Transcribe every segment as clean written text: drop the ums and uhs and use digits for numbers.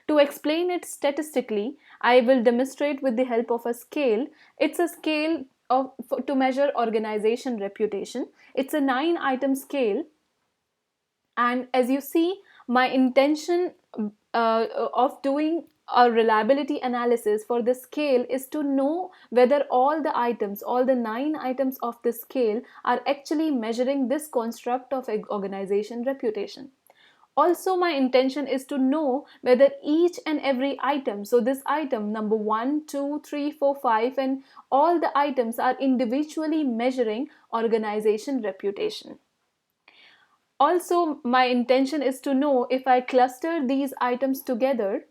To explain it statistically, I will demonstrate with the help of a scale. It's a scale to measure organization reputation. It's a 9-item scale, and as you see, my intention of doing a reliability analysis for the scale is to know whether all the 9 items of the scale are actually measuring this construct of organization reputation. Also, my intention is to know whether each and every item, so this item number 1, 2, 3, 4, 5, and all the items are individually measuring organization reputation. Also, my intention is to know if I cluster these items together,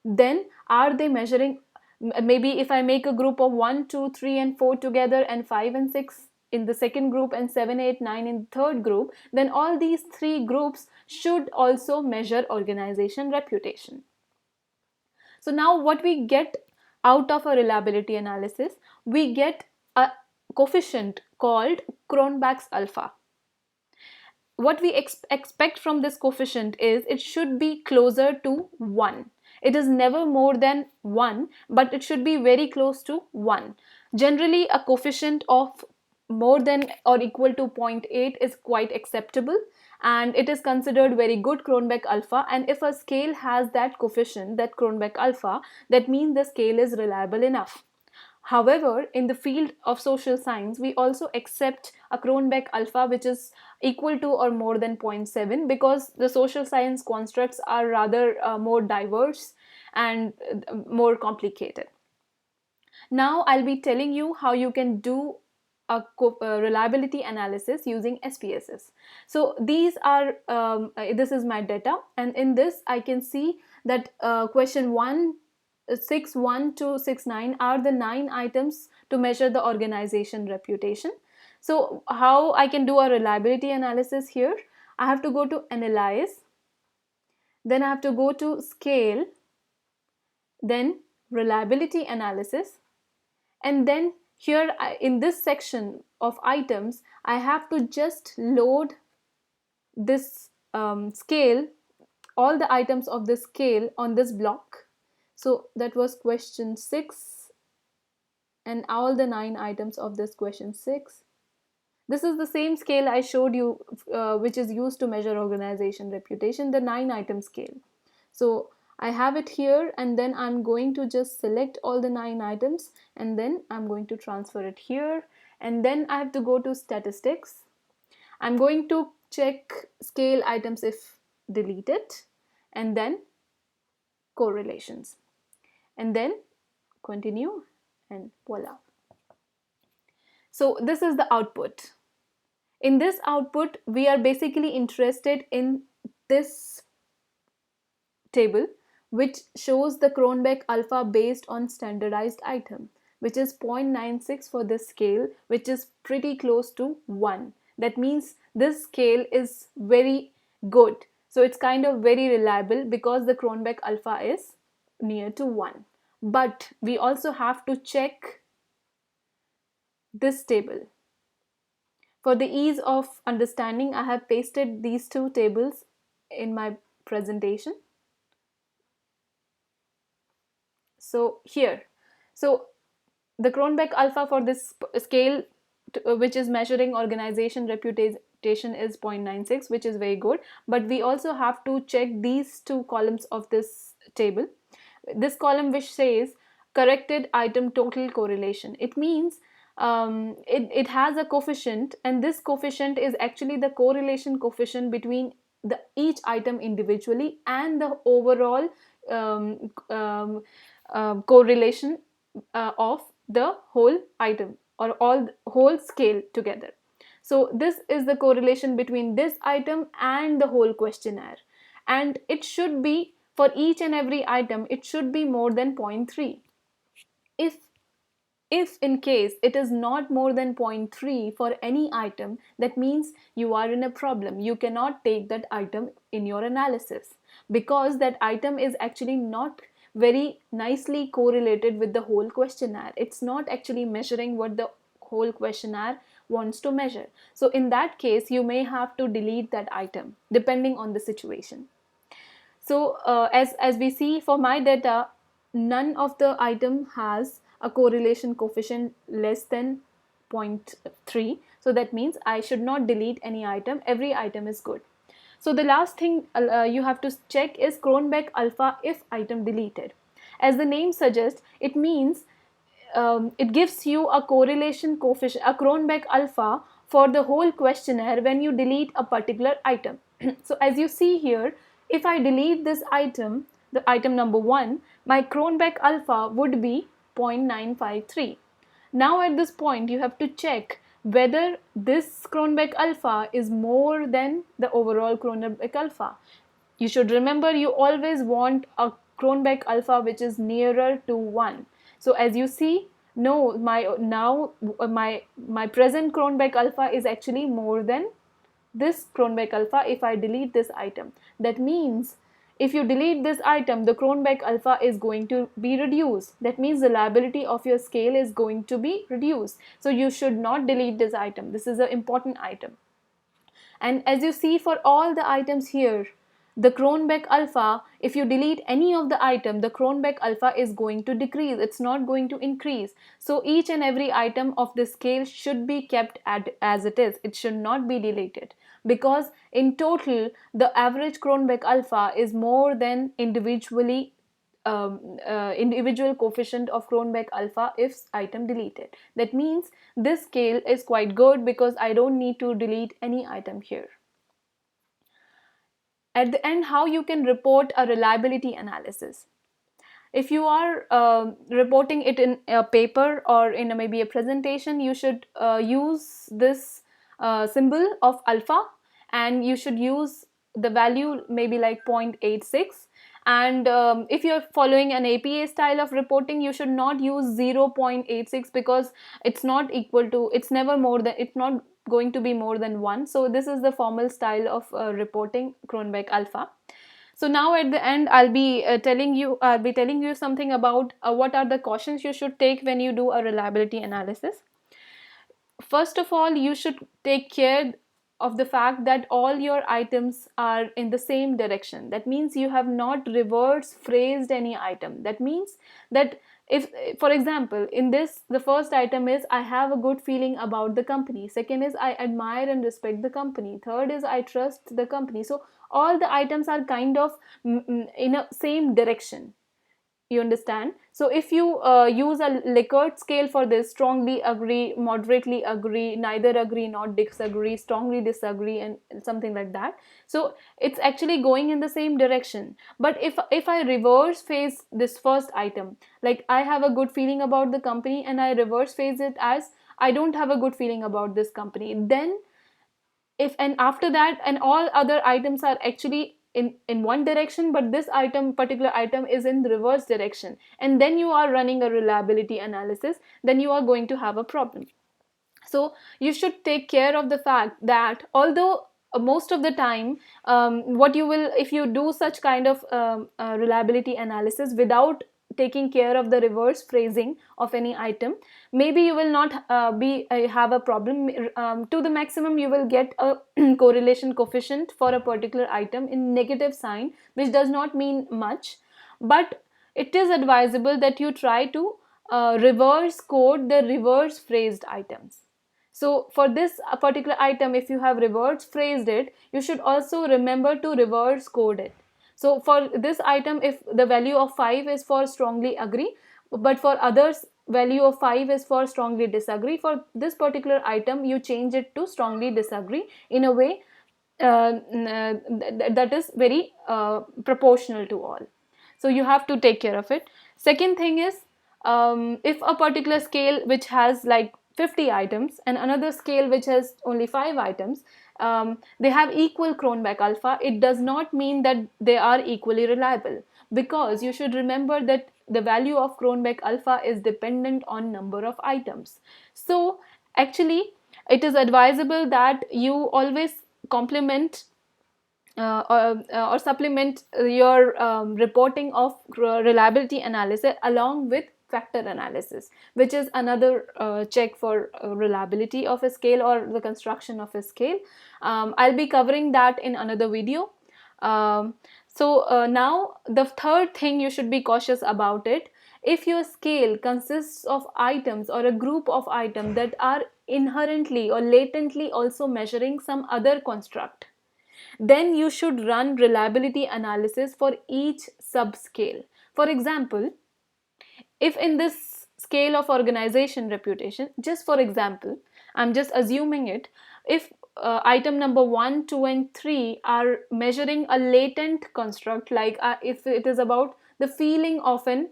then are they measuring? Maybe if I make a group of 1, 2, 3, and 4 together, and 5 and 6 in the second group, and 7, 8, 9 in the third group, then all these three groups should also measure organization reputation. So now what we get out of a reliability analysis, we get a coefficient called Cronbach's alpha. What we expect from this coefficient is it should be closer to 1. It is never more than 1, but it should be very close to 1. Generally, a coefficient of more than or equal to 0.8 is quite acceptable, and it is considered very good Cronbach alpha. And if a scale has that coefficient, that Cronbach alpha, that means the scale is reliable enough. However, in the field of social science, we also accept a Cronbach alpha which is equal to or more than 0.7, because the social science constructs are rather more diverse and more complicated. Now I'll be telling you how you can do a reliability analysis using SPSS. So these are this is my data, and in this I can see that question 1 6, 1 to 6, 9 are the 9 items to measure the organization reputation. So how I can do a reliability analysis here? I have to go to analyze, then I have to go to scale, then reliability analysis, and then here in this section of items I have to just load this scale, all the items of this scale on this block. So that was question 6 and all the 9 items of this question 6. This is the same scale I showed you, which is used to measure organization reputation, the 9-item scale. So I have it here, and then I'm going to just select all the 9 items, and then I'm going to transfer it here, and then I have to go to statistics. I'm going to check scale items if deleted, and then correlations, and then continue, and voila. So this is the output. In this output, we are basically interested in this table, which shows the Cronbach alpha based on standardized item, which is 0.96 for this scale, which is pretty close to 1. That means this scale is very good. So it's kind of very reliable because the Cronbach alpha is near to 1. But we also have to check this table. For the ease of understanding, I have pasted these two tables in my presentation. So here, so the Cronbach alpha for this scale, which is measuring organization reputation, is 0.96, which is very good. But we also have to check these two columns of this table. This column which says corrected item total correlation. It means it has a coefficient, and this coefficient is actually the correlation coefficient between each item individually and the overall correlation of the whole item or whole scale together. So this is the correlation between this item and the whole questionnaire, and it should be, for each and every item, it should be more than 0.3. If in case it is not more than 0.3 for any item, that means you are in a problem. You cannot take that item in your analysis because that item is actually not very nicely correlated with the whole questionnaire. It's not actually measuring what the whole questionnaire wants to measure. So in that case, you may have to delete that item depending on the situation. So as we see for my data, none of the item has a correlation coefficient less than 0.3. So that means I should not delete any item. Every item is good. So the last thing you have to check is Cronbach alpha if item deleted. As the name suggests, it means it gives you a correlation coefficient, a Cronbach alpha for the whole questionnaire when you delete a particular item. So as you see here, if I delete this item, the item number 1, my Cronbach alpha would be 0.953. Now at this point you have to check whether this Cronbach alpha is more than the overall Cronbach alpha. You should remember, you always want a Cronbach alpha which is nearer to 1. So as you see, no, my present Cronbach alpha is actually more than this Cronbach alpha if I delete this item. That means if you delete this item, the Cronbach alpha is going to be reduced. That means the reliability of your scale is going to be reduced. So you should not delete this item. This is an important item. And as you see for all the items here, the Cronbach alpha, if you delete any of the item, the Cronbach alpha is going to decrease. It's not going to increase. So each and every item of the scale should be kept as it is. It should not be deleted, because in total the average Cronbach alpha is more than individual coefficient of Cronbach alpha if item deleted. That means this scale is quite good because I don't need to delete any item here. At the end, how you can report a reliability analysis. If you are reporting it in a paper or in maybe a presentation, you should use this symbol of alpha, and you should use the value maybe like 0.86. And if you're following an APA style of reporting, you should not use 0.86 because it's not equal to, it's never more than, it's not going to be more than 1. So this is the formal style of reporting Cronbach alpha. So now at the end, I'll be telling you something about what are the cautions you should take when you do a reliability analysis. First of all, you should take care of the fact that all your items are in the same direction. That means you have not reverse phrased any item. That means that if, for example, in this, the first item is I have a good feeling about the company. Second is I admire and respect the company. Third is I trust the company. So all the items are kind of in a same direction. You understand? So if you use a Likert scale for this, strongly agree, moderately agree, neither agree, not disagree, strongly disagree, and something like that, so it's actually going in the same direction. But if I reverse phase this first item, like I have a good feeling about the company, and I reverse phase it as I don't have a good feeling about this company, then if, and after that, and all other items are actually in one direction, but this particular item is in the reverse direction, and then you are running a reliability analysis, then you are going to have a problem. So you should take care of the fact that although most of the time, what you will, if you do such kind of reliability analysis without taking care of the reverse phrasing of any item, maybe you will not have a problem. To the maximum, you will get a correlation coefficient for a particular item in negative sign, which does not mean much, but it is advisable that you try to reverse code the reverse phrased items. So for this particular item, if you have reverse phrased it, you should also remember to reverse code it. So for this item, if the value of 5 is for strongly agree, but for others value of 5 is for strongly disagree, for this particular item you change it to strongly disagree in a way that is very proportional to all. So you have to take care of it. Second thing is, if a particular scale which has like 50 items and another scale which has only 5 items, they have equal Cronbach alpha, it does not mean that they are equally reliable, because you should remember that the value of Cronbach alpha is dependent on number of items. So actually it is advisable that you always complement or supplement your reporting of reliability analysis along with factor analysis, which is another check for reliability of a scale or the construction of a scale. I'll be covering that in another video. So now the third thing you should be cautious about it. If your scale consists of items or a group of items that are inherently or latently also measuring some other construct, then you should run reliability analysis for each subscale. For example, if in this scale of organization reputation, just for example, I'm just assuming it, if item number 1, 2 and 3 are measuring a latent construct, like if it is about the feeling of an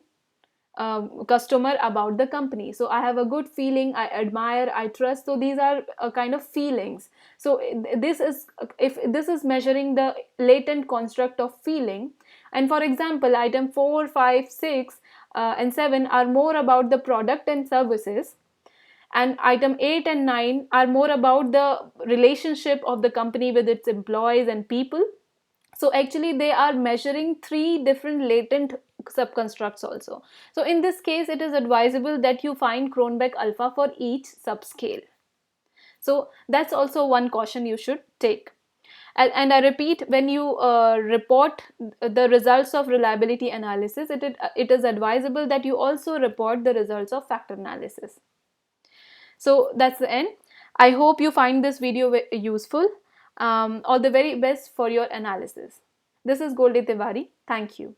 customer about the company, so I have a good feeling, I admire, I trust, so these are kind of feelings. So this is, if this is measuring the latent construct of feeling, and for example item 4, 5, 6 and 7 are more about the product and services, and item 8 and 9 are more about the relationship of the company with its employees and people. So actually they are measuring three different latent subconstructs also. So in this case it is advisable that you find Cronbach alpha for each subscale. So that's also one caution you should take. And I repeat, when you report the results of reliability analysis, it is advisable that you also report the results of factor analysis. So that's the end. I hope you find this video useful. All the very best for your analysis. This is Goldie Tiwari. Thank you.